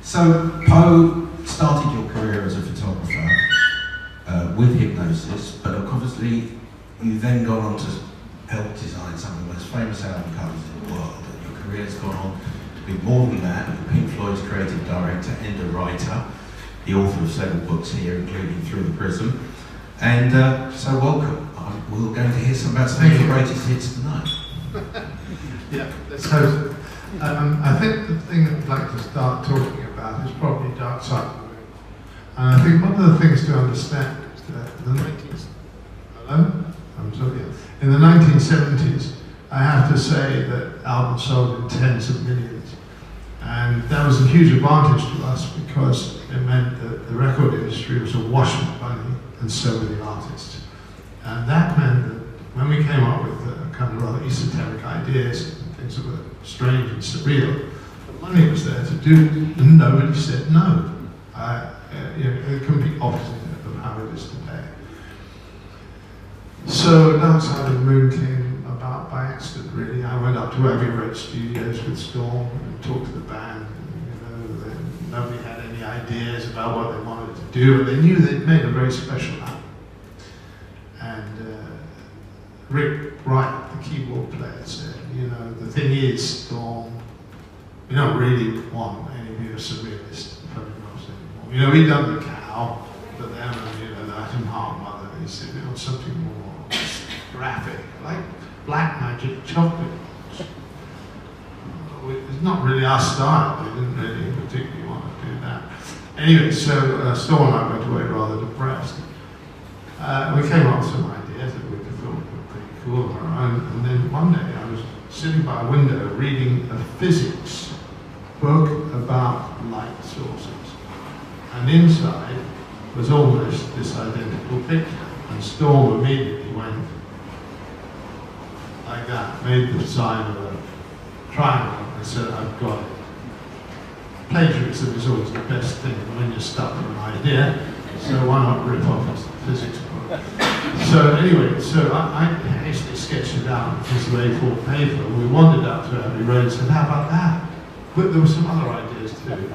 So, Poe started your career as a photographer with hypnosis, but obviously you then gone on to help design some of the most famous album covers in the world, and your career's gone on to be more than that. You're Pink Floyd's creative director and a writer, the author of several books here, including Through the Prism. And so welcome. We're going to hear some about some of your greatest hits tonight. Yeah, let's hope. I think the thing I'd like to start talking about is probably Dark Side of the Moon. And I think one of the things to understand is that in the 1970s, I have to say that albums sold in tens of millions. And that was a huge advantage to us because it meant that the record industry was awash with money and so were the artists. And that meant that when we came up with kind of rather esoteric ideas, things that were strange and surreal, the money was there to do, and nobody said no. The complete opposite of how it is today. So Dark Side of the Moon came about by accident, really. I went up to Abbey Road Studios with Storm and talked to the band. And, nobody had any ideas about what they wanted to do, and they knew they'd made a very special album. And Rick Wright, the keyboard player, said, the thing is, Storm, we don't really want any of your surrealist photographs anymore. We've done The Cow, but then, the Atom Heart Mother, he said, we want something more graphic, like Black Magic chocolate. It's not really our style, we didn't really particularly want to do that. Anyway, so Storm and I went away rather depressed. We came up with some ideas that we thought were pretty cool of our own, and then one day I was sitting by a window reading a physics book about light sources. And inside was almost this identical picture. And Storm immediately went like that, made the sign of a triangle and said, I've got it. Plagiarism is always the best thing when you're stuck with an idea, so why not rip off a physics book? So anyway, I hastily sketched it out on a piece of A4 paper. We wandered up to Abbey Road and said, how about that? But there were some other ideas too,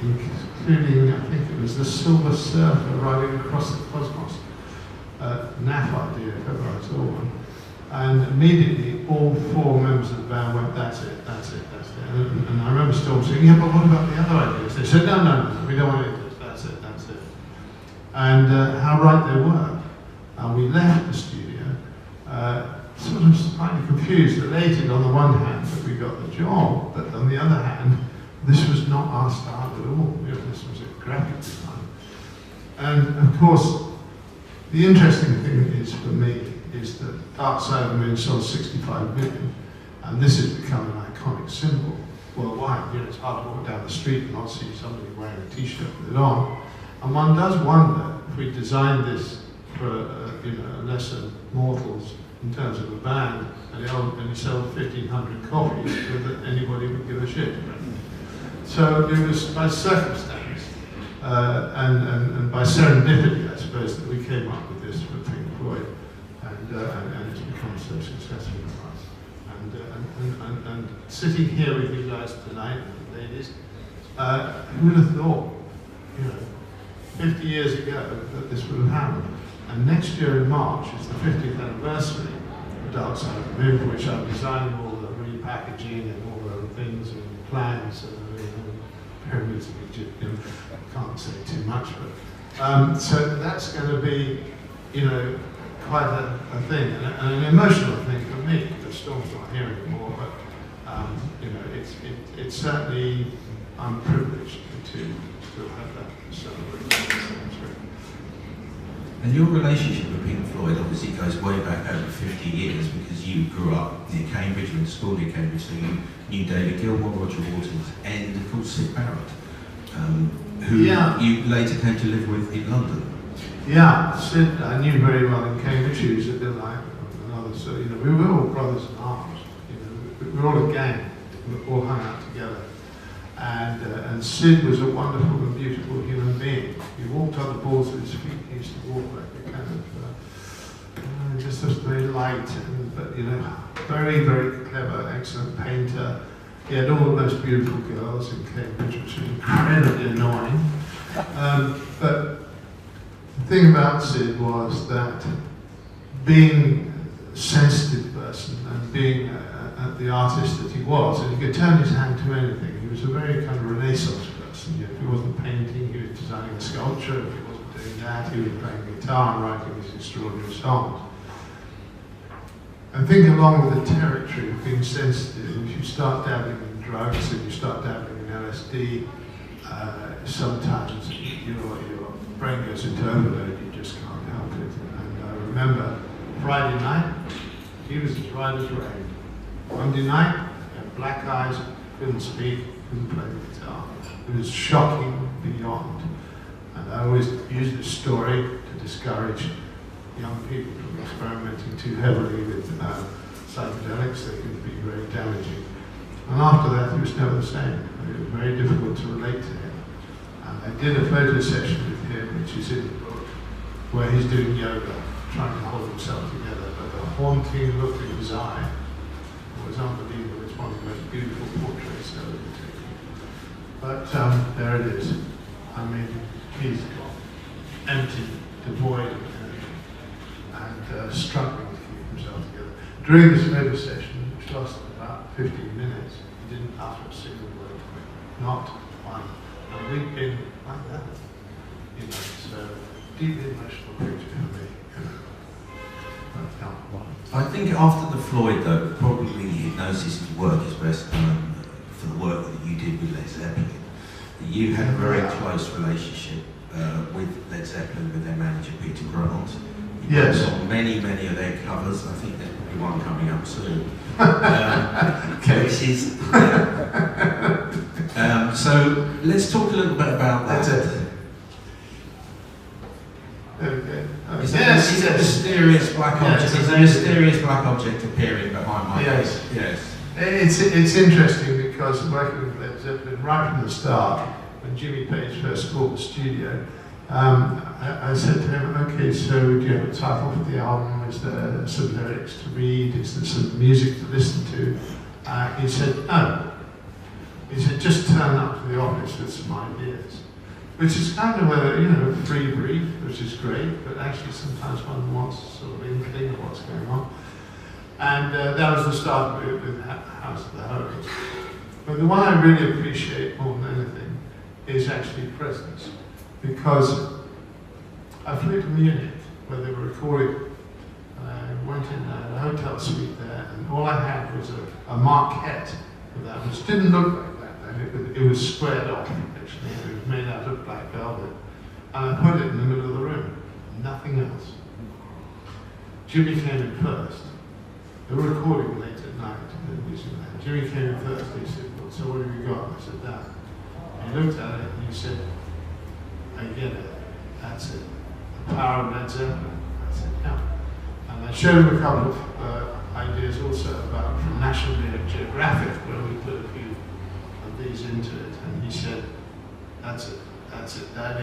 including, I think it was the Silver Surfer riding across the cosmos. NAF idea, if ever I saw one. And immediately all four members of the band went, that's it, that's it, that's it. And I remember Storm saying, yeah, but what about the other ideas? They said, no, we don't want any of this, that's it, that's it. And how right they were. And we left the studio, sort of slightly confused, elated on the one hand that we got the job, but on the other hand, this was not our style at all. This was a graphic design. And of course, the interesting thing is for me is that Dark Side of the Moon sold 65 million, and this has become an iconic symbol worldwide. It's hard to walk down the street and not see somebody wearing a T-shirt with it on. And one does wonder if we designed this for lesser mortals in terms of a band, and it only sold 1,500 copies, whether anybody would give a shit. So it was by circumstance and by serendipity, I suppose, that we came up with this for Pink Floyd, and it's become so successful for us. And sitting here with you guys tonight, ladies, who would have thought, 50 years ago that this would have happened? And next year in March is the 50th anniversary of Dark Side of the Moon, for which I'm designing all the repackaging and all the things and plans. Pyramids of Egypt, can't say too much, but so that's going to be, quite a thing, and an emotional thing for me, because Storm's not here anymore, but it's certainly, I'm privileged to still have that celebration. And your relationship with Pink Floyd obviously goes way back over 50 years, because you grew up near Cambridge, you went to school near Cambridge, so you knew David Gilmour, Roger Waters, and of course Syd Barrett, who you later came to live with in London. Yeah, Syd I knew very well in Cambridge. He was a bit like another, so we were all brothers in arms. We were all a gang. We all hung out together. And Syd was a wonderful and beautiful human being. He walked on the balls of his feet. He used to walk like a kind of just very light, but very, very clever, excellent painter. He had all the most beautiful girls in Cambridge, which was incredibly annoying. But the thing about Syd was that being a sensitive person and being the artist that he was, and he could turn his hand to anything. He was a very kind of Renaissance person. You know, if he wasn't painting, he was designing a sculpture. If he wasn't doing that, he was playing guitar and writing these extraordinary songs. I think along with the territory of being sensitive, if you start dabbling in drugs and you start dabbling in LSD, sometimes your brain goes into overload, you just can't help it. And I remember Friday night, he was as right as rain. Monday night, he had black eyes, couldn't speak, couldn't play the guitar. It was shocking beyond. And I always use this story to discourage young people from experimenting too heavily with psychedelics. They can be very damaging. And after that, he was never the same. It was very difficult to relate to him. And I did a photo session with him, which is in the book, where he's doing yoga, trying to hold himself together. But the haunting look in his eye was unbelievable. It's one of the most beautiful portraits ever taken. But there it is. I mean, he's empty, devoid of energy, and struggling to keep himself together. During this photo session, which lasted about 15 minutes, he didn't utter a single word to me. Not one. And we've been like that. You know, so deeply emotional picture for me. You know. I think after the Floyd, though, probably hypnosis work is best known for the work that you did with Led Zeppelin. You had a very close relationship with Led Zeppelin, with their manager Peter Grant. Yes. On many of their covers. I think there's probably one coming up soon. Which is, so let's talk a little bit about that. That's it. Okay. Is a mysterious black object? Is a mysterious black object appearing behind my face? Yes. It's interesting because working with Led Zeppelin right from the start, when Jimmy Page first called the studio, I said to him, okay, so do you have a title for the album? Is there some lyrics to read? Is there some music to listen to? He said, no. He said, just turn up to the office with some ideas. Which is kind of a, free brief, which is great, but actually sometimes one wants sort of inkling of what's going on. And that was the start of it with House of the Holy. But the one I really appreciate more than anything is actually presence. Because I flew to Munich, where they were recording, and I went in a hotel suite there, and all I had was a maquette of that, which didn't look like that. And it was squared off, actually, and it was made out of black velvet. And I put it in the middle of the room, nothing else. Jimmy came in first. They were recording late at night in Disneyland. Jimmy came in first, and he said, well, so what have you got? I said, that. And he looked at it, and he said, I get it, that's it. The power of Led Zeppelin. I said, yeah. And I showed him a couple of ideas also about from National Geographic, where we put a few of these into it. And he said, that's it, that.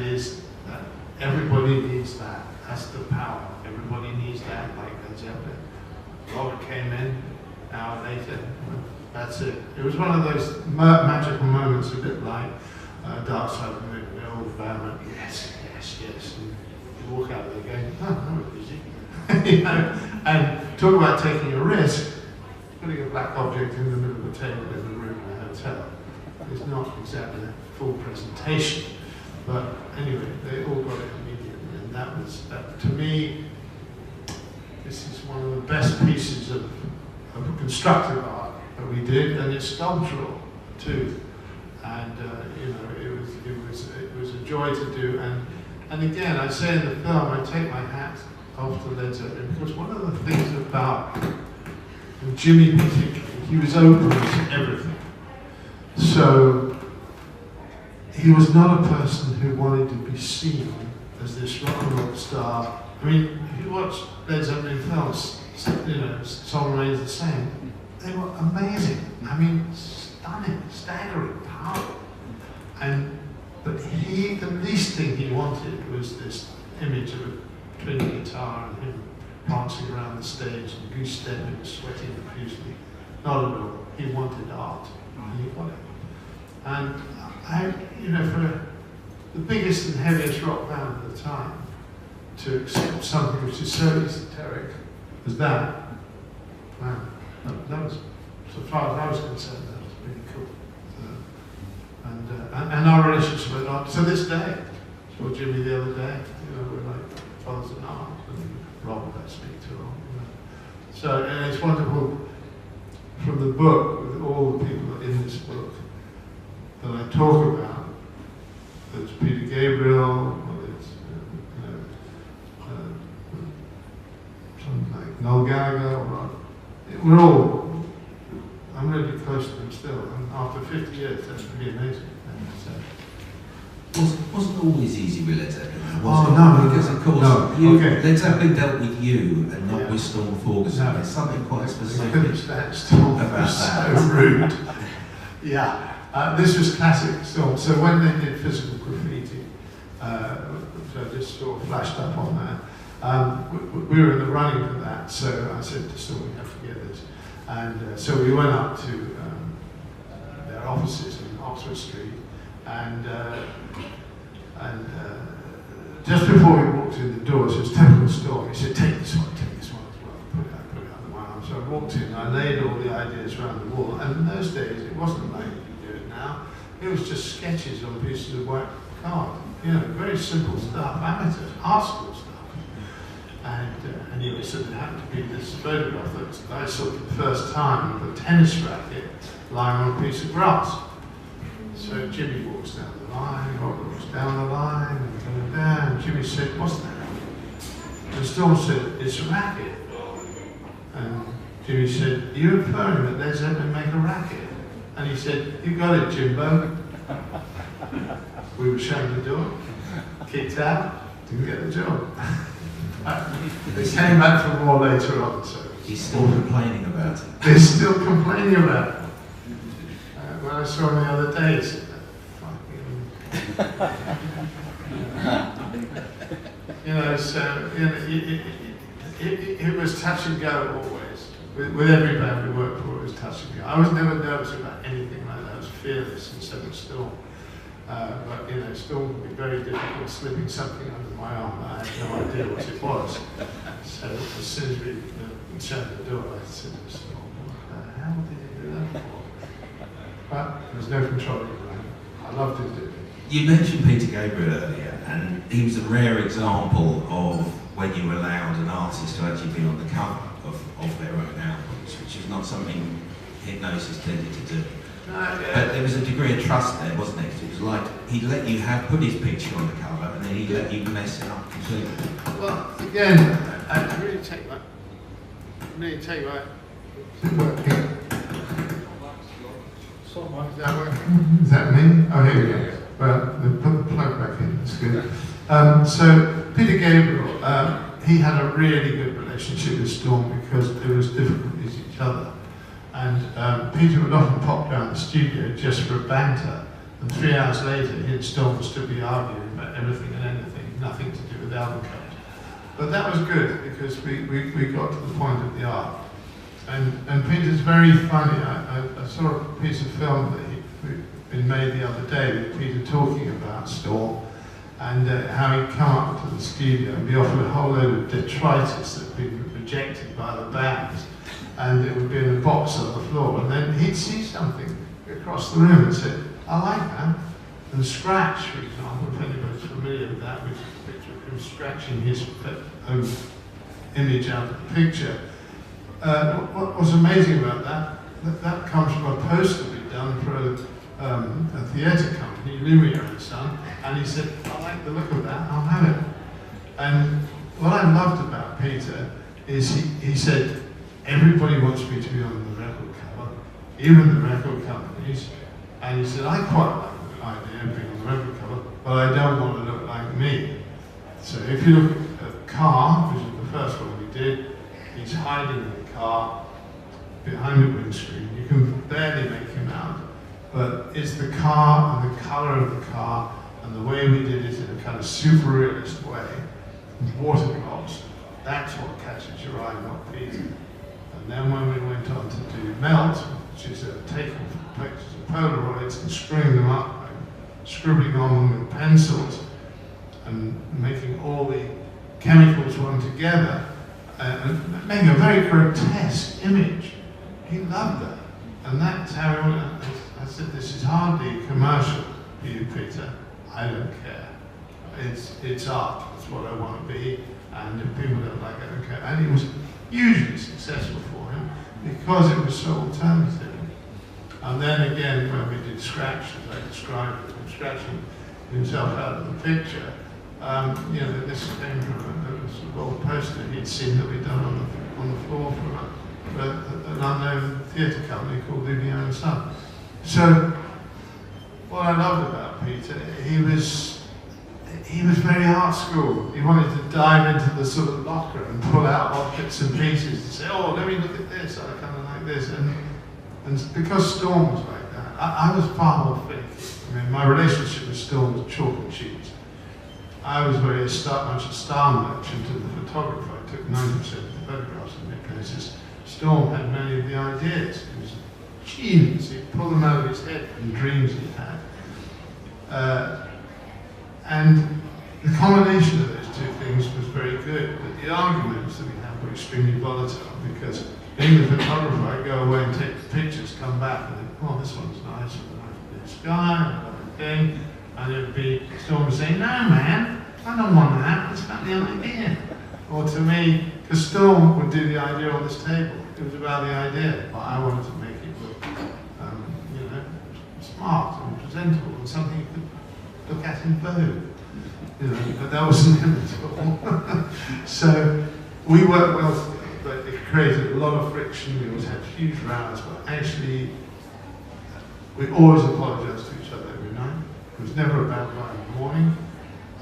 Everybody needs that. That's the power. Everybody needs that, like Led Zeppelin. Robert came in an hour later. That's it. It was one of those magical moments, a bit like Dark Side of the Moon, the old band, yes. And you walk out of there going, oh, no, easy. And talk about taking a risk, putting a black object in the middle of the table in the room in a hotel. It's not exactly a full presentation. But anyway, they all got it immediately. And that to me, this is one of the best pieces of constructive art that we did, and it's sculptural too. And it was a joy to do. And again, I say in the film, I take my hat off to Led Zeppelin, because one of the things about Jimmy particularly, he was open to everything. So he was not a person who wanted to be seen as this rock and roll star. I mean, if you watch Led Zeppelin films, Soul Remains the Same, they were amazing. I mean, stunning, staggering, powerful. But the least thing he wanted was this image of a twin guitar and him prancing around the stage and goose stepping, sweating profusely. Not at all. He wanted art. and he got it. And I, you know, for the biggest and heaviest rock band at the time, to accept something which is so esoteric as that, man, that was, so far as I was concerned, that was really cool. And our relationship went on to this day. I saw Jimmy the other day, you know, we're like fathers in arms, and Rob I speak to Rob. You know. So and it's wonderful from the book, with all the people in this book that I talk about. There's Peter Gabriel, or there's something like Noel Gallagher, or we're all, I'm really close to them still, and after 50 years, that's really amazing. Wasn't always easy with Led Zeppelin, was it? No, because of course, Led Zeppelin dealt with you and not with Storm Ferguson. No. There's something quite specific about that. So rude. Yeah, this was classic Storm. So when they did Physical Graffiti, which I just sort of flashed up on that, we were in the running for that. So I said to Storm, we have to get this. And so we went up to their offices in Oxford Street, and just before we walked in the doors, it was typical Storm. He said, take this one as well, put it on the one. So I walked in, I laid all the ideas around the wall, and in those days it wasn't like you do it now. It was just sketches on pieces of white card, you know, very simple stuff, amateur, art school stuff. And anyway, so there happened to be this photograph that I saw for the first time of a tennis racket lying on a piece of grass. So Jimmy walks down the line, Robert walks down the line, and going down, and Jimmy said, what's that? And Storm said, it's a racket. And Jimmy said, are you inferring that Led Zeppelin make a racket? And he said, you got it, Jimbo. We were ashamed to do it, kicked out, didn't get the job. They came back for more later on, so. He's still complaining about it. They're still complaining about it. When I saw him the other day, he said, you know, so you know, it was touch and go always. With every band we worked for, it was touch and go. I was never nervous about anything like that. I was fearless and so was Storm. But you know, Storm would be very difficult slipping something under my arm. I had no idea what it was. So as soon as we shut the door, I said to Storm, what the hell did you do that for? But there was no control over that. I loved it. You mentioned Peter Gabriel earlier, and he was a rare example of when you allowed an artist to actually be on the cover of their own albums, which is not something Hypnosis tended to do. But there was a degree of trust there, wasn't it? It was like he'd let you put his picture on the cover, and then he'd let you mess it up completely. Well, again, I really take my. Is that me? Oh, here we go. Well, put the plug back in, that's good. So, Peter Gabriel, he had a really good relationship with Storm because there was difficulties each other. And Peter would often pop down the studio just for a banter, and 3 hours later, he and Storm would still be arguing about everything and anything, nothing to do with album covers. But that was good because we got to the point of the art. And Peter's very funny. I saw a piece of film that he'd been made the other day with Peter talking about Storm and how he'd come up to the studio and be offered a whole load of detritus that had been rejected by the bands, and it would be in a box on the floor, and then he'd see something across the room and say, I like that. And Scratch, for example, if anybody's familiar with that, which is a picture of him scratching his own image out of the picture. What was amazing about that comes from a poster we'd done for a theatre company, Lumiere and Son, and he said, I like the look of that, I'll have it. And what I loved about Peter is he said, everybody wants me to be on the record cover, even the record companies, and he said, I quite like the idea of being on the record cover, but I don't want to look like me. So if you look at Car, which is the first one we did, he's hiding in the car behind the windscreen. You can barely make him out, but it's the car and the colour of the car and the way we did it in a kind of super realist way, water drops. That's what catches your eye, not Peter. And then when we went on to do Melt, which is a takeoff of pictures Polaroids and screwing them up, and scribbling on them with pencils, and making all the chemicals run together, and making a very grotesque image. He loved that. And that's how I said, this is hardly commercial for you, Peter. I don't care. It's art. It's what I want to be. And if people don't like it, I don't care. And it was hugely successful for him because it was so alternative. And then again, when we did Scratch, as I described him, scratching himself out of the picture, you know, this came from a sort of old poster he'd seen that we'd done on the floor for an unknown theatre company called Vivian and Son. So, what I loved about Peter, he was very art school. He wanted to dive into the sort of locker and pull out odd bits and pieces to say, oh, let me look at this, I kind of like this. And because Storm was like that, I was far more finicky. I mean, my relationship with Storm was chalk and cheese. I was very much a star merchant and the photographer. I took 90% of the photographs in many places. Storm had many of the ideas. He was a genius. He'd pull them out of his head from dreams he had. And the combination of those two things was very good. But the arguments that we had were extremely volatile because being the photographer, I'd go away and take the pictures, come back and think, oh, this one's nice, and the sky, and another thing. And it would be Storm saying, no, man, I don't want that. It's about the idea. Or to me, because Storm would do the idea on this table. It was about the idea, but I wanted to make it look, you know, smart and presentable and something you could look at in Vogue. You know, but that wasn't him at all. So we worked well together, but it created a lot of friction. We always had huge rows, but actually, we always apologised to each other every night. It was never a bad night in the morning,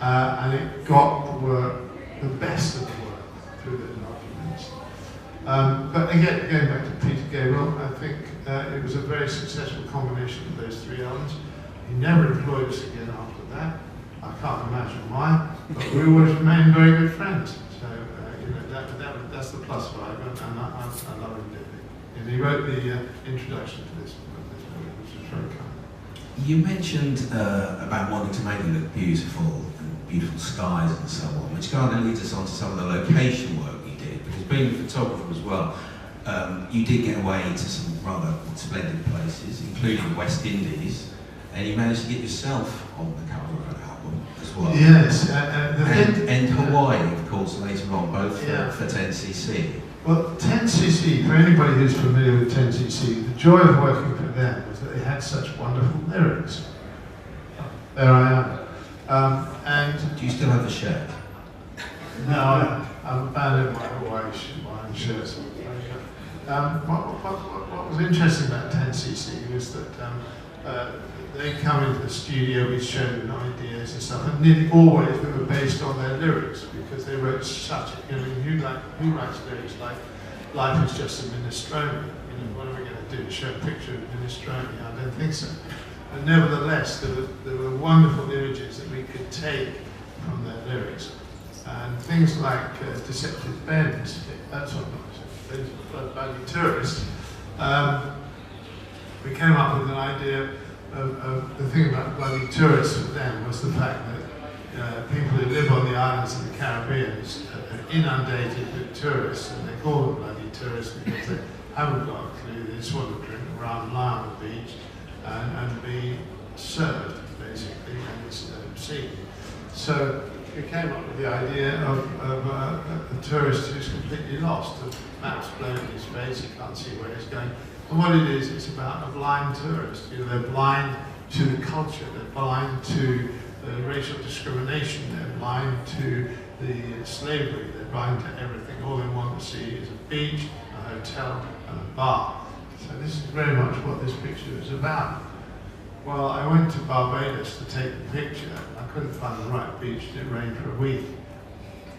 and it got the work, the best of the work, through those arguments. But again, going back to Peter Gabriel, I think it was a very successful combination of those three elements. He never employed us again after that. I can't imagine why, but we always remained very good friends. So, you know, that's the plus side, and I love him dearly. And he wrote the introduction to this book, which is very kind. You mentioned about wanting to make it look beautiful and beautiful skies and so on, which kind of leads us on to some of the location work you did, because being a photographer as well, you did get away to some rather splendid places, including West Indies, and you managed to get yourself on the cover of an album as well. Yes. And Hawaii, of course, later on, both for 10cc. Well, 10cc, for anybody who's familiar with 10cc, the joy of working for them was that they had such wonderful lyrics. There I am. And do you still have the shirt? No, I'm abandoned my Hawaii shirts. What was interesting about 10cc was that they come into the studio, we showed them ideas and stuff, and nearly always they were based on their lyrics because they wrote such, you know, who writes lyrics like life is just a minestrone? You know, what are we going to do? Show a picture of minestrone? I don't think so. And nevertheless, there were wonderful images that we could take from their lyrics. And things like Deceptive Bends, that's what Bloody Tourist. We came up with an idea of the thing about Bloody Tourists for them was the fact that people who live on the islands of the Caribbean are inundated with tourists, and they call them bloody tourists because they haven't got a clue. They just want to drink rum, lie on the beach, and be served, basically, and it's obscene. So we came up with the idea of a tourist who's completely lost. The map's blown in his face, he can't see where he's going. And what it is, it's about a blind tourist. You know, they're blind to the culture, they're blind to racial discrimination, they're blind to the slavery, they're blind to everything. All they want to see is a beach, a hotel, and a bar. So this is very much what this picture is about. Well, I went to Barbados to take the picture. I couldn't find the right beach, it rained for a week.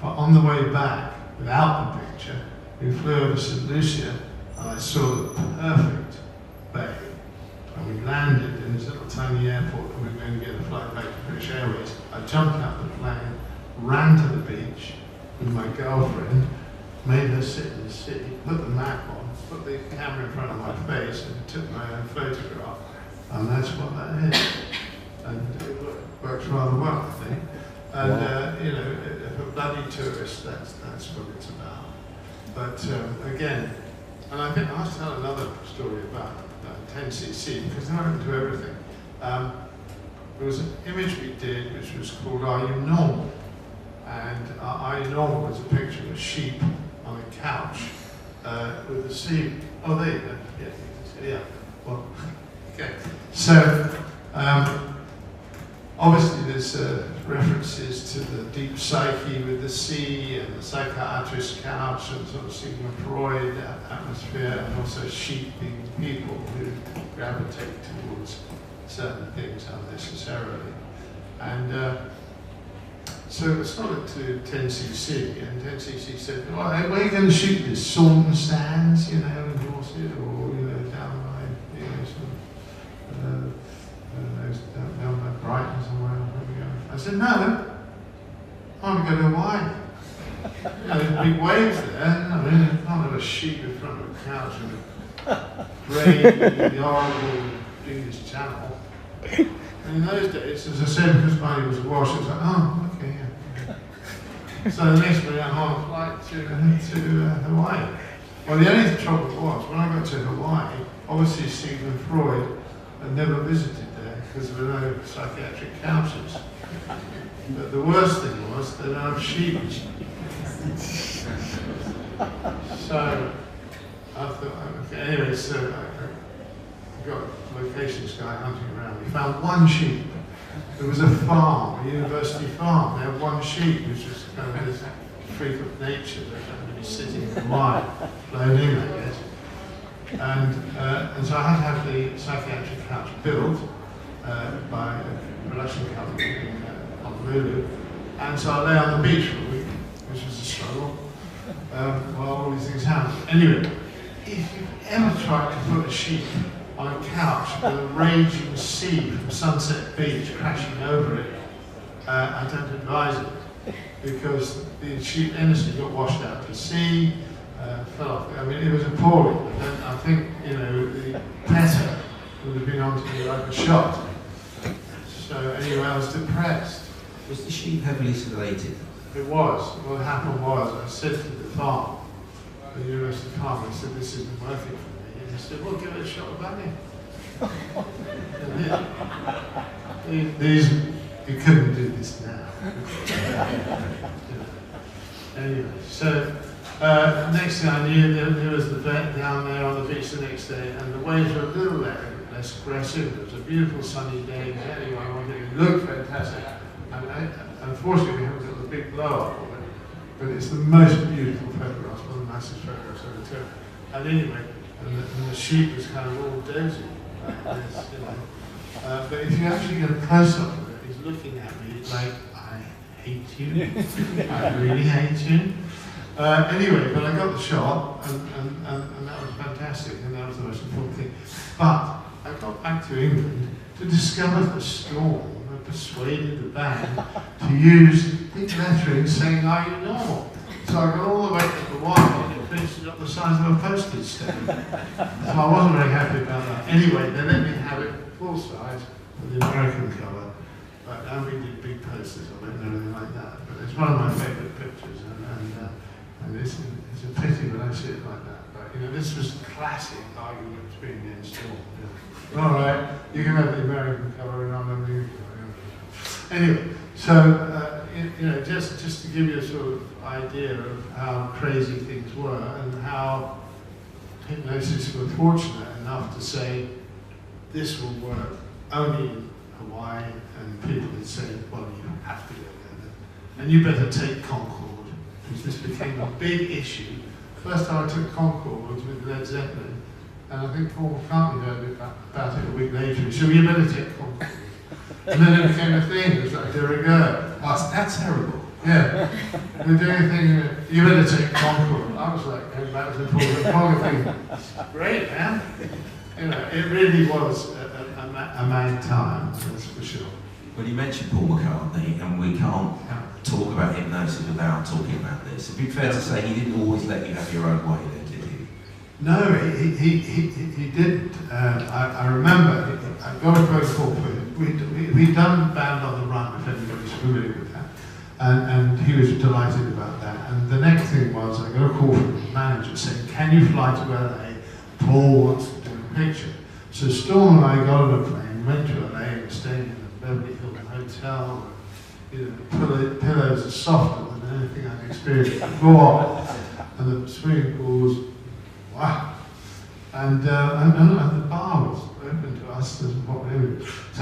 But on the way back, without the picture, we flew over St. Lucia, and I saw the perfect bay. And we landed in this little tiny airport, and we were going to get a flight back to British Airways. I jumped out the plane, ran to the beach with my girlfriend, made her sit in the city, put the map on, put the camera in front of my face, and took my own photograph. and that's what that is. And it works rather well, I think. And you know, if a bloody tourist, that's what it's about. But again, and I think I'll tell another story about 10cc, because they're open to everything. There was an image we did which was called Are You Normal? And Are You Normal was a picture of a sheep on a couch with a sea. Oh, there you go. Yeah. Well, okay. So, obviously there's references to the deep psyche with the sea and the psychiatrist's couch and sort of Sigmund Freud atmosphere, and also sheep being people who gravitate towards certain things unnecessarily. And so I started to 10cc, and 10cc said, well, where are you going to shoot this? Saunton Sands, you know, in Dorset, or, you know, down by, you know, sort of, down by Brighton somewhere, where we go. I said, no, I want to go to Hawaii. You know, there's big waves there, I mean, you can't have a sheep in front of a couch and grey, horrible English Channel. And in those days, as I said, because money was awash, it was like, oh, okay, yeah. So the next day I went on a flight to Hawaii. Well, the only trouble was, when I got to Hawaii, obviously Sigmund Freud had never visited there because there were no psychiatric couches. But the worst thing was there were no sheep. So I thought, okay, anyway, so I got a locations guy hunting around. We found one sheep. There was a farm, a university farm. They had one sheep, which was kind of this freak of nature that happened to be sitting in the wine, flown in, I guess. And so I had to have the psychiatric couch built by a production company in Honolulu. And so I lay on the beach for a week, which was a struggle, while all these things happened. Anyway, if you've ever tried to put a sheep on a couch with a raging sea from Sunset Beach crashing over it, I don't advise it, because the sheep endlessly got washed out to sea, fell off. I mean, it was appalling. But then I think, you know, the petter would have been onto me like a shot. So anyway, I was depressed. Was the sheep heavily sedated? It was. What happened was, I said to the farm, the university farm, I said, this isn't working for me. And he said, well, give it a shot of bunny. These, you couldn't do this now. Anyway, so next thing I knew, there was the vet down there on the beach the next day, and the waves were a little less aggressive. It was a beautiful sunny day. Anyway, I wanted it looked fantastic. And unfortunately, we haven't got the big blow up of it, but it's the most beautiful photographs, one of the nicest photographs I've ever taken. And anyway, and the sheep was kind of all dozy. You know. But if you actually get a close-up of it, he's looking at me like, I hate you. I really hate you. Anyway, but I got the shot, and that was fantastic, and that was the most important thing. But I got back to England to discover the storm that persuaded the band to use big lettering saying, Are You Normal? So I got all the way to the wine, and it finished up the size of a postage stamp. So I wasn't very happy about that. Anyway, they let me have it full size with the American cover, and we did big posters of it and everything like that. But it's one of my favourite pictures, and it's a pity when I see it like that. But you know, this was classic arguments being installed. Yeah. All right, you can have the American cover and I'm the new cover. Anyway, so you know, just to give you a sort of idea of how crazy things were and how Hypnosis were fortunate enough to say this will work only in Hawaii, and people would say, well, you have to go there, and you better take Concorde. Because this became a big issue. First time I took Concorde was with Led Zeppelin, and I think Paul McCartney heard about it a week later. He said, well, you better take Concorde. And then it became a thing. It was like, there we go. That's terrible. Yeah. We're doing a thing, you better take Concorde. I was like, going back to Paul thinking, great, man. You know, it really was a mad time, that's for sure. Well, you mentioned Paul McCartney, and we can't talk about Hypnosis without talking about this. It'd be fair to say he didn't always let you have your own way then, did he? No, he didn't. I remember, got a phone call for him. We'd done Band on the Run, if anybody's familiar with that. And he was delighted about that. And the next thing was, I got a call from the manager saying, can you fly to LA? Paul wants to do a picture. So Storm and I got on a plane, went to LA, and stayed in the Beverly Hills Hotel. You know, pillows are softer than anything I've experienced before. And the swimming pool was, wow. And the bar was open to us. So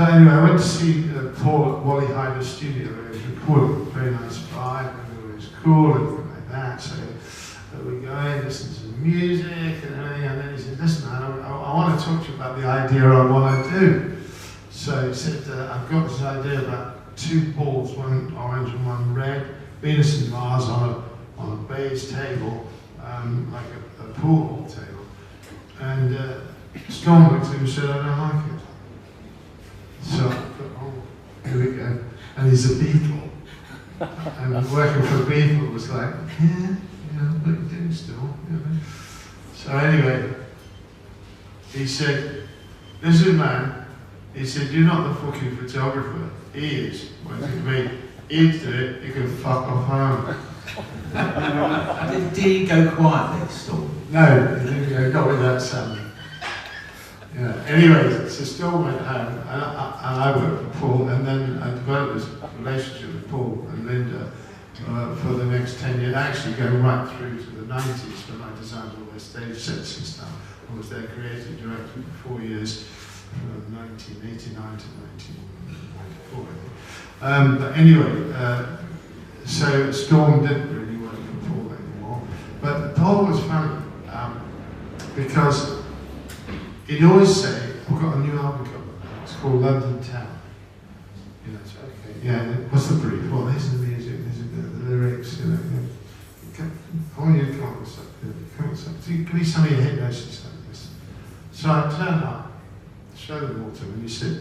anyway, I went to see Paul at Wally Hyder's studio where he was recording. Very nice vibe, everyone was cool, everything like that. So we go in, listen to the music and everything, and then he said, listen, I want to talk to you about the idea I want to do. So he said, I've got this idea about two balls, one orange and one red, Venus and Mars on a beige table, like a pool hall table. And Storm looked at him and said, I don't like it. So I thought, oh, here we go. And he's a Beatle. And working for a Beatle was like, yeah, you know, what are you doing still? You know? So anyway, he said, listen man, he said, you're not the fucking photographer. He is. What does it mean? He'd do it, you can fuck off home. Did he go quietly, Storm? No, he didn't go, not without something. Yeah. Anyway, so Storm went home, and I worked for Paul, and then I developed this relationship with Paul and Linda for the next 10 years, actually going right through to the 90s when I designed all their stage sets and stuff. I was their creative director for 4 years, from 1989 to 1994. But anyway, so Storm didn't really work for Paul anymore. But Paul was funny because he'd always say, I've got a new album coming out, it's called London Town. You know, so, okay, yeah, what's the brief? Well, here's the music, here's a bit of the lyrics, you know. I want you to come up with something. Give me some of your hypnosis like this. So I turned up, showed them all to him, and he said,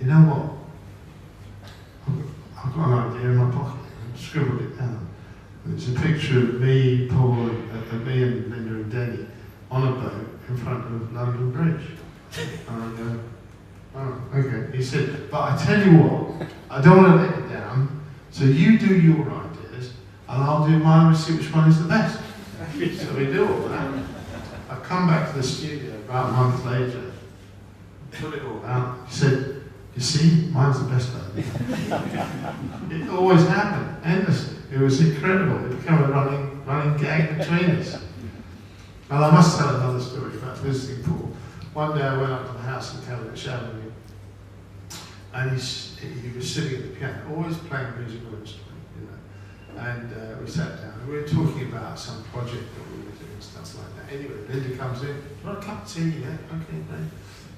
you know what? I've got an idea in my pocket. I scribbled it down. And it's a picture of me, Paul, me and Linda and Denny on a boat in front of London Bridge. And I go, oh, okay. He said, but I tell you what, I don't want to let it down, so you do your ideas, and I'll do mine and see which one is the best. So we do all that. I come back to the studio about a month later, put it all out. He said, you see, mine's the best idea. It always happened, endlessly. It was incredible. It became a running gag between us. Well, I must tell another story about visiting Paul. One day I went up to the house in Cambridge Avenue, and he was sitting at the piano, always playing a musical instrument, you know. And we sat down, and we were talking about some project that we were doing, stuff like that. Anyway, Linda comes in, do you want a cup of tea? Yeah, okay, great.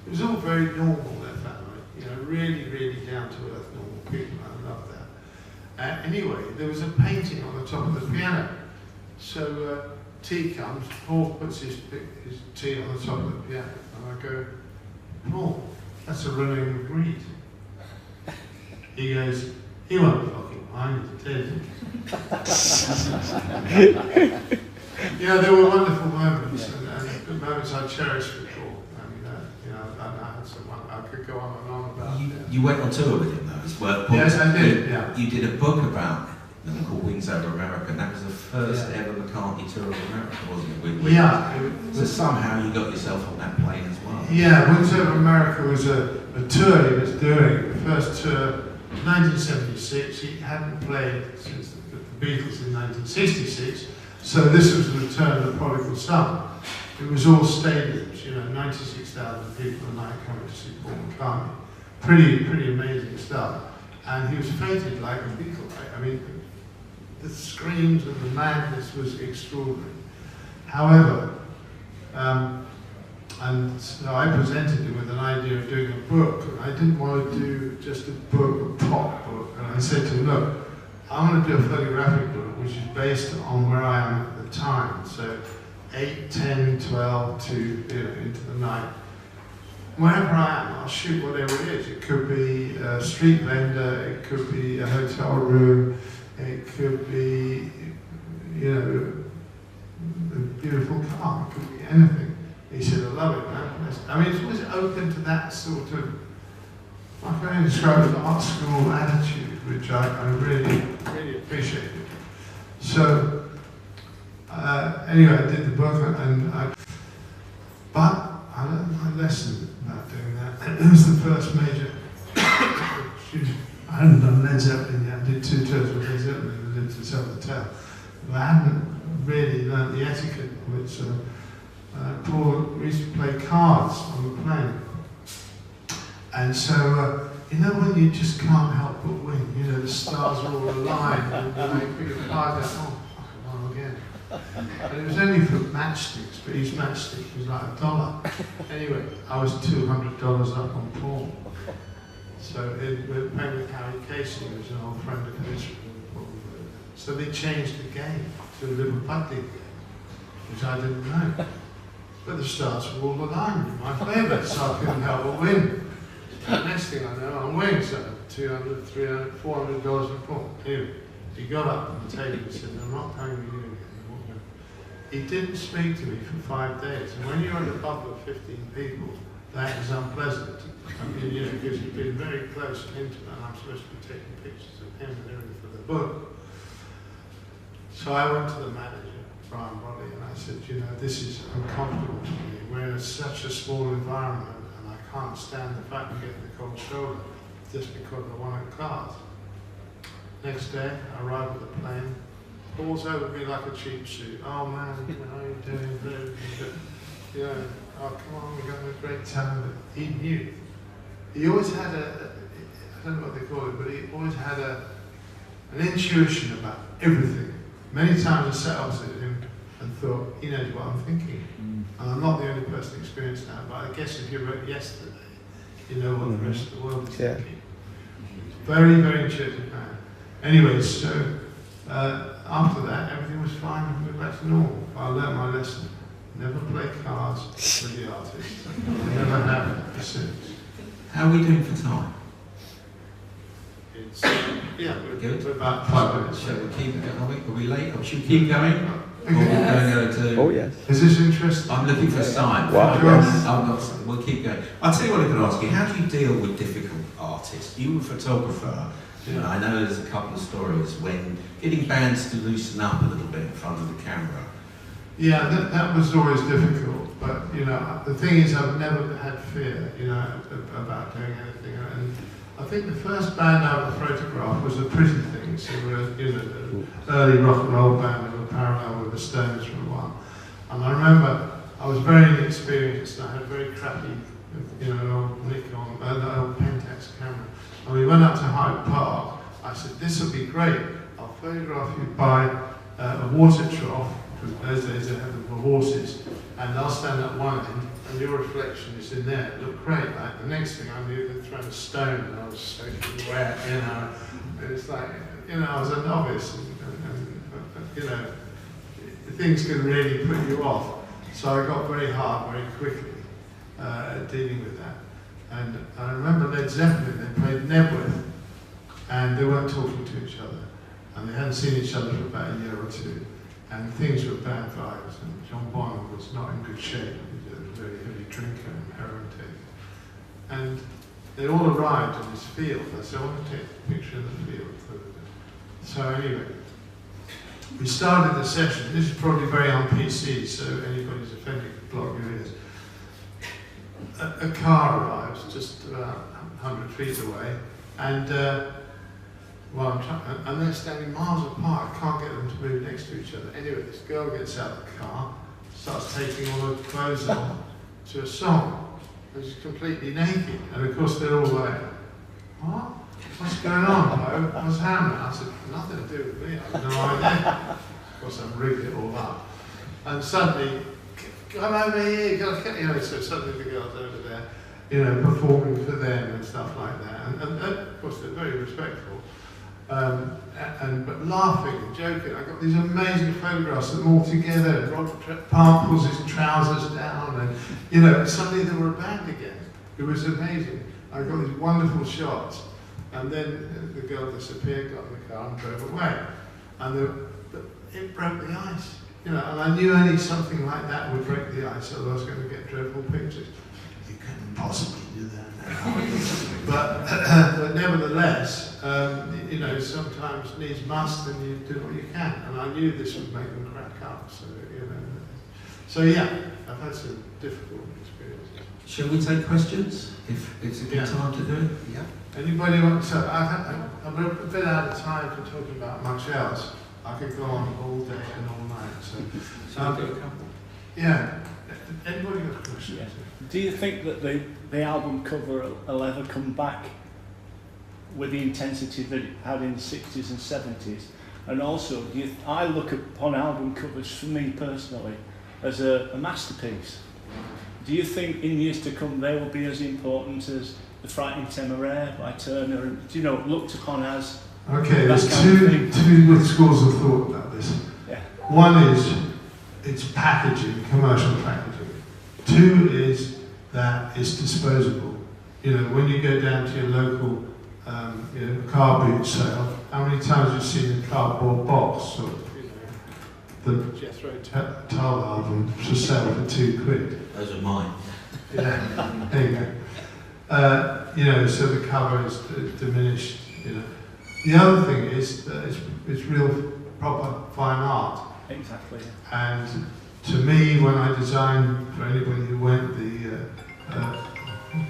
It was all very normal, that family, you know, really, really down to earth, normal people. I love that. Anyway, there was a painting on the top of the piano. So tea comes, Paul puts his tea on the top of the piano, and I go, Paul, that's a René Magritte. He goes, he won't fucking mind, he's dead. You know, there were wonderful moments, and good moments I cherish with Paul. And, you know, I could go on and on about that. You went on tour with him, though, as well. Yes, I did, yeah. You did a book about them called Wings Over America, and that was the first ever McCartney tour of America, wasn't it? Yeah. So somehow you got yourself on that plane as well. Yeah, Wings Over America was a tour he was doing, the first tour, 1976. He hadn't played since the Beatles in 1966, so this was the return of the prodigal son. It was all stadiums, you know, 96,000 people a night coming to see Paul McCartney. Pretty amazing stuff. And he was fated like a Beatle, right? I mean, the screams and the madness was extraordinary. However, and so I presented him with an idea of doing a book, and I didn't want to do just a book, a pop book. And I said to him, look, I want to do a photographic book, which is based on where I am at the time. So 8, 10, 12 to, you know, into the night. Wherever I am, I'll shoot whatever it is. It could be a street vendor, it could be a hotel room, it could be, you know, a beautiful car, it could be anything. He said, I love it, man. I mean, it's always open to that sort of I can only describe the art school attitude, which I really, really appreciated. So, anyway, I did the book, but I learned my lesson about doing that. It was the first major. I hadn't done Led Zeppelin yet. I did 2 tours with Led Zeppelin and lived to tell the tale. But I hadn't really learned the etiquette of it. So, we used to play cards on the plane. And so, you know when you just can't help but win, you know, the stars are all aligned, and you pick a card down, oh, fuck, I won again. And it was only for matchsticks, but each matchstick was like $1. Anyway, I was $200 up on Paul. So we were playing with Harry Casey, who was an old friend of his. So they changed the game to a little putty game, which I didn't know. But the stars were all aligned in my favour, so I couldn't help but win. The next thing I know, I'm winning something, $200, $300, $400 a pop. Anyway, he got up on the table and said, I'm not paying you again. He didn't speak to me for 5 days. And when you're in a bubble of 15 people, that is unpleasant. I mean, you know, because you've been very close and intimate, and I'm supposed to be taking pictures of him and everything for the book. So I went to the manager, Brian Roddy, and I said, you know, this is uncomfortable for me. We're in such a small environment, and I can't stand the fact of getting the cold shoulder just because I wanted cards. Next day, I arrived at the plane. Paul's over me like a cheap suit. Oh man, you know, how are you doing? You know, oh come on, we're having a great time. But he knew. He always had I don't know what they call it, but he always had an intuition about everything. Many times I sat opposite him and thought, he knows what I'm thinking. And I'm not the only person who experienced that, but I guess if you wrote yesterday, you know what the rest of the world is thinking. Very, very intuitive man. Anyway, so after that, everything was fine and we went back to normal. I learned my lesson. Never play cards with the artist. Never have since. How are we doing for time? It's, yeah, Good. we're about 5 minutes. Shall we keep it going? Are we late? Or should we keep going? Or we're going to go to... Oh, yes. Is this interesting? I'm looking for a sign. Wow. Yes. We'll keep going. I'll tell you what I can ask you. How do you deal with difficult artists? You were a photographer. Yeah. I know there's a couple of stories when getting bands to loosen up a little bit in front of the camera. Yeah, that was always difficult, but you know, the thing is I've never had fear, you know, about doing anything. And I think the first band I ever photographed was the Pretty Things, who were, you know, the early rock and roll band who were parallel with the Stones for a while. And I remember I was very inexperienced, and I had a very crappy, you know, an old Nikon, an old Pentax camera. And we went up to Hyde Park. I said, this will be great. I'll photograph you by a water trough, because those days they had them for horses, and I'll stand at one end, and your reflection is in there. It looked great. Like, the next thing I knew, they'd thrown a stone, and I was soaking wet, you know. And it's like, you know, I was a novice, and you know, things can really put you off. So I got very hard very quickly at dealing with that. And I remember Led Zeppelin, they played Nebworth, and they weren't talking to each other. And they hadn't seen each other for about a year or two. And things were bad vibes, and John Bonham was not in good shape. He was a very heavy drinker and heroin taker. And they all arrived in this field. I said, I want to take a picture of the field. So anyway, we started the session. This is probably very on PC, so anybody's offended can block your ears. A car arrives just about 100 feet away, and and they're standing miles apart. I can't get them to move next to each other. Anyway, this girl gets out of the car, starts taking all her clothes on to a song, and she's completely naked. And of course, they're all like, "What? What's going on? What's happening?" I said, "Nothing to do with me. I have no idea." Of course, I've rigged it all up, and suddenly, come over here, you know, so suddenly the girl's over there, you know, performing for them and stuff like that. And of course, they're very respectful. But laughing and joking. I got these amazing photographs of them all together. Rod Park pulls his trousers down, and, you know, suddenly they were a band again. It was amazing. I got these wonderful shots. And then the girl disappeared, got in the car and drove away. And it broke the ice. You know, and I knew only something like that would break the ice, or I was going to get dreadful pictures. You couldn't possibly do that now. But nevertheless, you know, sometimes needs must, and you do what you can. And I knew this would make them crack up. So you know, so yeah, I've had some difficult experiences. Shall we take questions? If it's a good time to do it? Yeah. Anybody want? So I'm a bit out of time for talking about much else. I could go on all day and all night. So I'll do a couple. Yeah. Anybody got questions? Yeah. Do you think that the album cover will ever come back with the intensity that it had in the 60s and 70s? And also, I look upon album covers, for me personally, as a masterpiece. Do you think in years to come they will be as important as The Frightening Temeraire by Turner, and, you know, looked upon as... Okay, there's two schools of thought about this. Yeah. One is it's packaging, commercial packaging. Two is that it's disposable. You know, when you go down to your local you know, car boot sale, how many times you've seen a cardboard box or, you know, the Jethro Tull album for sale for £2? Those are mine. Yeah, there you go. You know, so the cover is diminished, you know. The other thing is that it's real proper fine art. Exactly. And to me, when I designed, for anybody who went, oh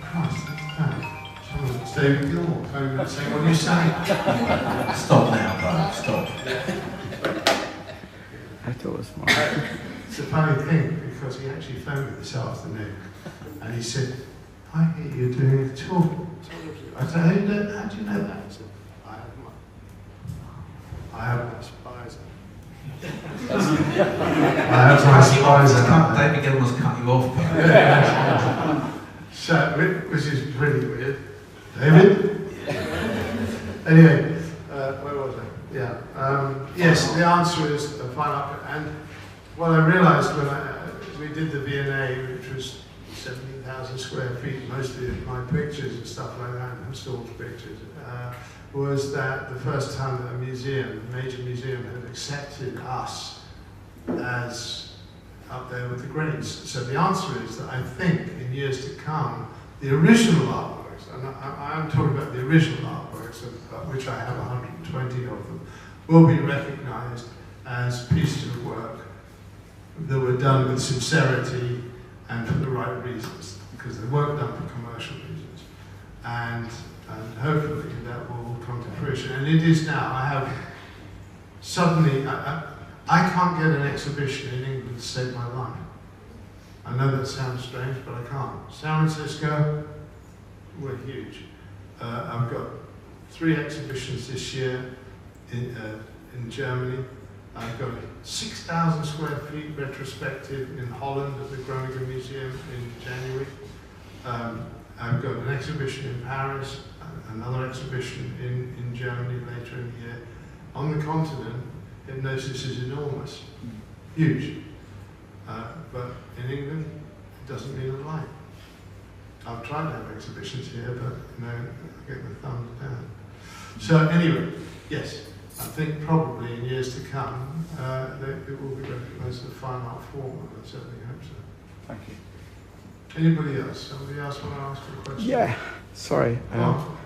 Christ, that's that. It's David Gilmour coming and saying, what are you saying? Stop now, bro, stop. I thought it was Mark. It's a funny thing, because he actually phoned me this afternoon, and he said, I hear you're doing a tour. I said, how do you know that? He said, I have my spies. I have my spies. David Gilmour's cut you off, bro. So, which is pretty weird. David? Anyway, where was I? Yeah. Yes, the answer is a fine art. And what I realised when we did the V&A, which was 17,000 square feet, mostly of my pictures and stuff like that, and installed pictures, was that the first time that a museum, a major museum, had accepted us as up there with the greats. So the answer is that I think in years to come, the original artworks, and I'm talking about the original artworks, of which I have 120 of them, will be recognised as pieces of work that were done with sincerity and for the right reasons, because they weren't done for commercial reasons. And hopefully that will come to fruition. And it is now. I have suddenly, I can't get an exhibition in England to save my life. I know that sounds strange, but I can't. San Francisco, we're huge. I've got 3 exhibitions this year in Germany. I've got 6,000 square feet retrospective in Holland at the Groningen Museum in January. I've got an exhibition in Paris, another exhibition in Germany later in the year. On the continent, hypnosis is enormous, huge. But in England, it doesn't mean a light. I've tried to have exhibitions here, but you know, I get the thumbs down. So anyway, yes, I think probably in years to come, it will be recognised as a fine art form, and I certainly hope so. Thank you. Anybody else? Somebody else want to ask a question? Yeah, sorry.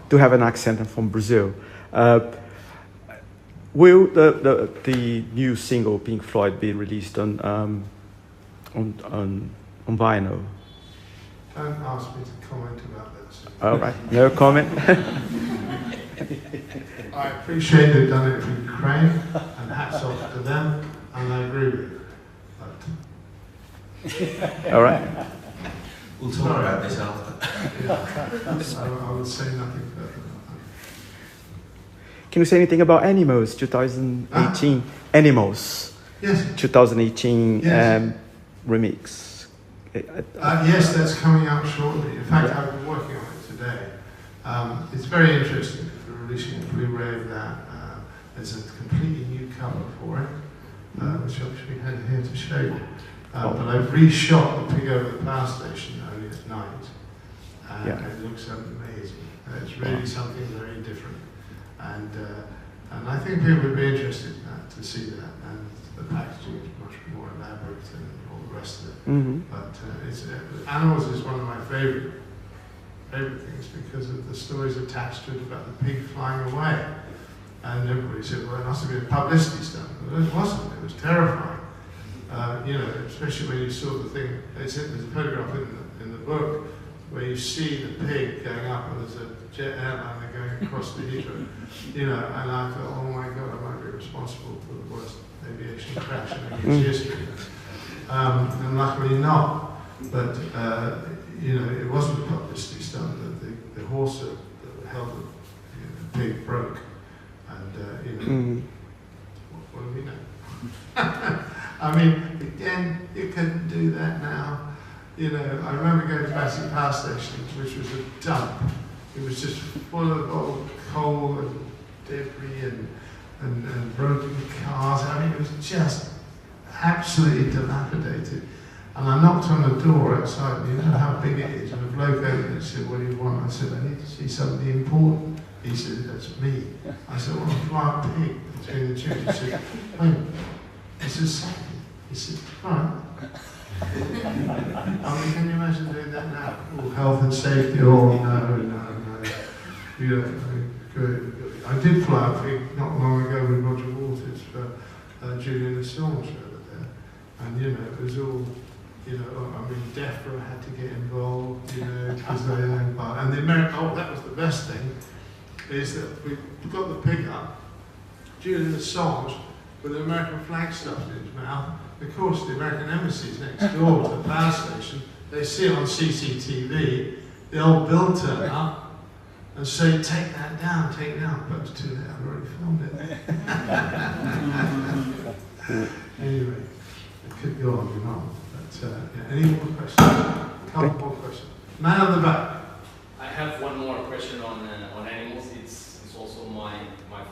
Do have an accent. I'm from Brazil. Will the new single Pink Floyd be released on vinyl? Don't ask me to comment about this. All right, no comment. I appreciate they've done it for Ukraine, and hats off to them, and I agree with you. But All right. We'll talk about this after. yeah, I would say nothing further. Can you say anything about Animals 2018? Animals Yes. 2018 Yes. remix. Yes, that's coming out shortly. In fact, I've been working on it today. It's very interesting because we're releasing a Blu-ray of that. There's a completely new cover for it, which I should be here to show you. But I've reshot the pig over the power station only at night, and it looks amazing. It's really something very different, and I think people would be interested in that, to see that. And the packaging is much more elaborate than all the rest of it. Mm-hmm. But Animals is one of my favorite favourite things because of the stories attached to it about the pig flying away. And everybody said, well, it must have been a publicity stunt. But it wasn't. It was terrifying. You know, especially when you saw the thing. There's a photograph in the book where you see the pig going up and there's a jet airliner going across the Heathrow. You know, and I thought, oh my God, I might be responsible for the worst aviation crash in English history. And luckily not. But, you know, it wasn't a publicity stunt that the horse that held the pig broke. And, you know, what do we know? I mean, again, you couldn't do that now. You know, I remember going to Battersea Power Station, which was a dump. It was just full of old coal and debris and broken cars. I mean, it was just absolutely dilapidated. And I knocked on the door outside, and you know how big it is, and the bloke opened it and said, what do you want? I said, I need to see somebody important. He said, that's me. I said, well, I'm fly a pig between the two. He said, wait, this is Saturday. He said, all right. I mean, can you imagine doing that now? Oh, health and safety, oh no. You know, I did fly a pig not long ago with Roger Waters for Julian Assange over there. And, you know, it was all, you know, I mean, DEFRA had to get involved, you know, because they owned by, and the American, oh, that was the best thing, is that we got the pig up, Julian Assange, with an American flag stuffed in his mouth. Of course, the American embassy is next door to the power station. They see it on CCTV, the old bill turn up and say, take that down, take it down. But it's too late, I've already filmed it. Anyway, it could go on and on. But yeah, any more questions? A couple more questions. Man on the back. I have one more question on animals. It's also my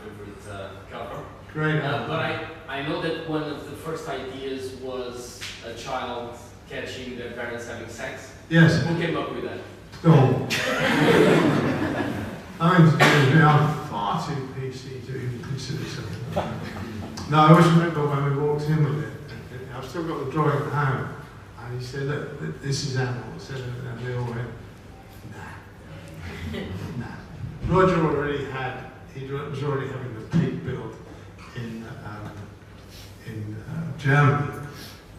favorite cover. Great. But I know that one of the first ideas was a child catching their parents having sex. Yes. Who came up with that? Oh. I mean, I'm far too PC to even consider something like that. No, I always remember when we walked in with it. I've still got the drawing at home. And he said, look, this is animals. And they all went, nah. Roger already had, he was already having the pig build in Germany.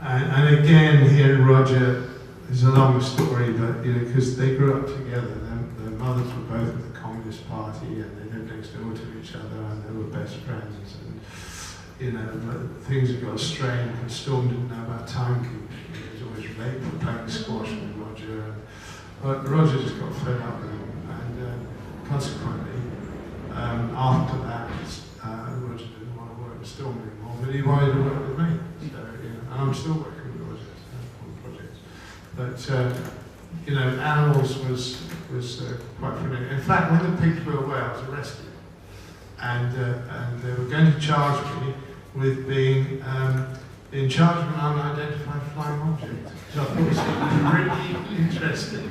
And again, here in Roger, it's a long story, but, you know, because they grew up together. Their mothers were both in the Communist Party, and they lived next door to each other, and they were best friends. And, you know, things had got strained, and Storm didn't know about timekeeping. He was always late for playing squash with Roger. But Roger just got fed up with him, and consequently, after that, Roger didn't want to work with Storm anymore, but he wanted to work with me. So, you know, and I'm still working with Roger on projects. But, you know, Animals was quite familiar. In fact, when the pigs flew away, I was arrested. And they were going to charge me with being in charge of an unidentified flying object. So I thought it was really interesting.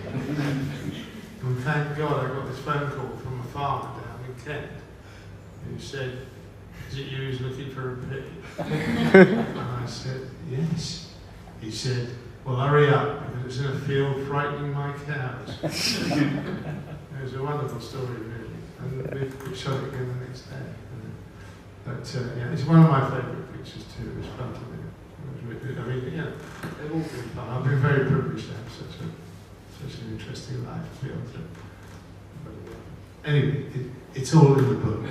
And thank God I got this phone call from a farmer down in Kent who said, is it you who's looking for a pig? And I said, yes. He said, well, hurry up, because it's in a field frightening my cows. It was a wonderful story, really. And we shot it again the next day. But yeah, it's one of my favourite pictures too. It was fun to do. I mean, yeah, they've all been fun. I've been very privileged to have such an interesting life to be able to. But, anyway, it's all in the book.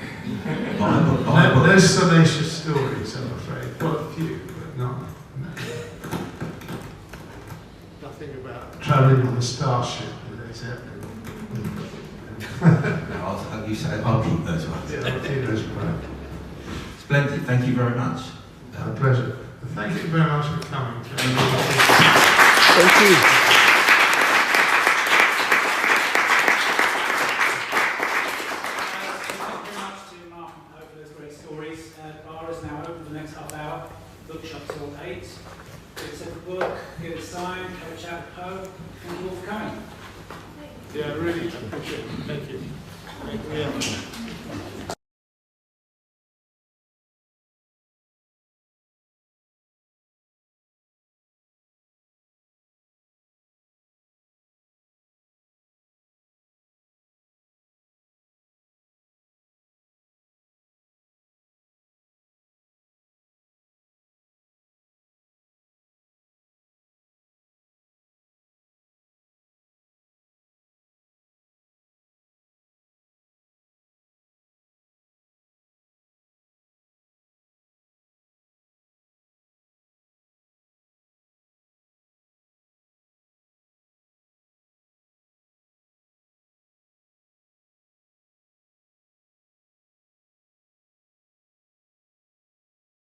There's salacious stories, I'm afraid. Well, a few, but not. No. Nothing about travelling on a starship with a Zeppelin. No, you say I'll keep those ones. Yeah, I'll keep those ones. Splendid, thank you very much. My pleasure. Thank you very much for coming. Thank you. Bar is now open for the next half hour. Bookshop till 8. Get a book, get it signed, have a chat with Poe. Thank you all for coming. Yeah, really appreciate it. Thank you. Thank you.